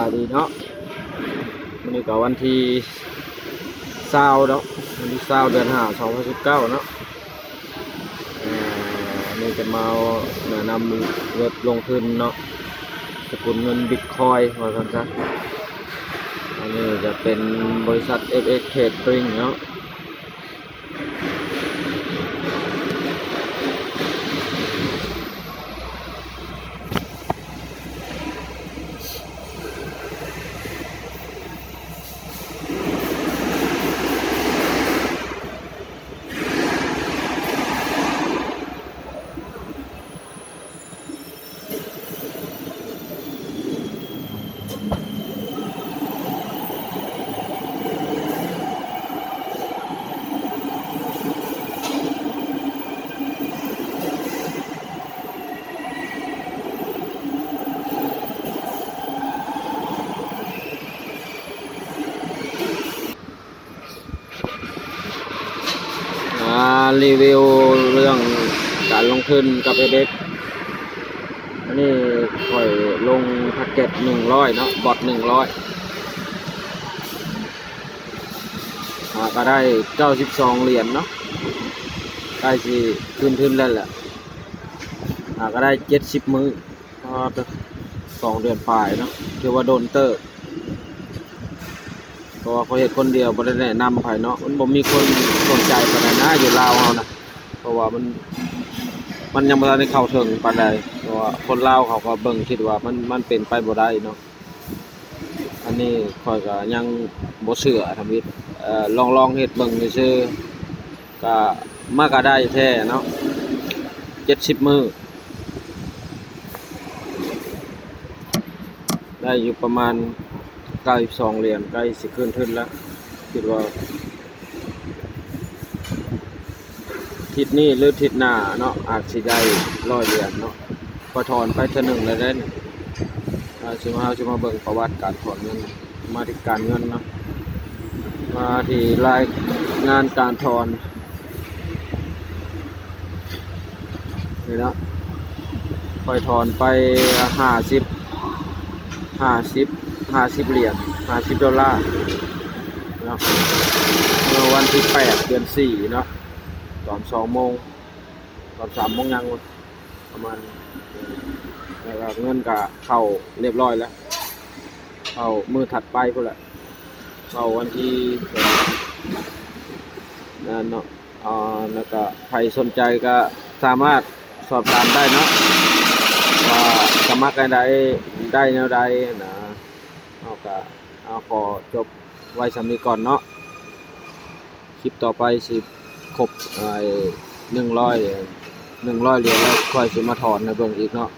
ายดีเนาะวันนี้ก็วันที่20เนาะวันที่20เดือน5 2019เนาะนี่จะมาแนะนำเว็บลงทุนเนาะสกุลเงินบิตคอยน์ว่ากันซะอันนี้จะเป็นบริษัท FX Trading เนาะรีวิวเรื่องการลงทุนกับ FX อันนี้ค่อยลงแพ็กเกจ100เนาะบอท100ก็ได้92เหรียญเนาะได้สิคืนทุนแล้วแหละก็ได้70มื้อ2 เดือนปลายเนาะถือว่าโดนเตอร์เพราะว่าเขาเห็นคนเดียวบ่ได้แนะนำไผเนาะมันบ่มีคนสนใจปานใดนะอยู่ลาวเฮานะเพราะว่ามันยังบ่ทันได้เข้าถึงปานใดเพราะว่าคนลาวเขาก็เบิ่งคิดว่ามันเป็นไปบ่ได้เนาะอันนี้ข้อยก็ยังบ่เชื่อทำอิฐลองเฮ็ดเบิ่งซื่อๆก็มาก็ได้แท้เนาะ70มื้อได้อยู่ประมาณ92เหรียญใกล้สิคืนทุนแล้วคิดว่าทิศนี้หรือทิศหน้าเนาะอาจสิได้100เหรียญเนาะพอถอนไปเทื่อหนึ่งแล้วได้สิมาเบิ่งประวัติการถอนเงินมาที่การเงินเนาะมาที่รายงานการถอนนี่เนาะปล่อยถอนไป50เหรียญ50 ดอลลาร์เนาะเมื่อวันที่8 เดือน 4เนาะตอน2 โมงตอน3 โมงยังประมาณแล้วเงินก็เข้าเรียบร้อยแล้วเข้ามือถัดไปพุ่นแหละเข้าวันที่นั่นเนาะแล้วก็ใครสนใจก็สามารถสอบถามได้เนาะว่าสมัครได้แนวใดนะขอจบไว้สำนี้ก่อนเนาะคลิปต่อไปสิครบ100เหรียญแล้วค่อยสิมาถอนในเบิ่งอีกเนาะ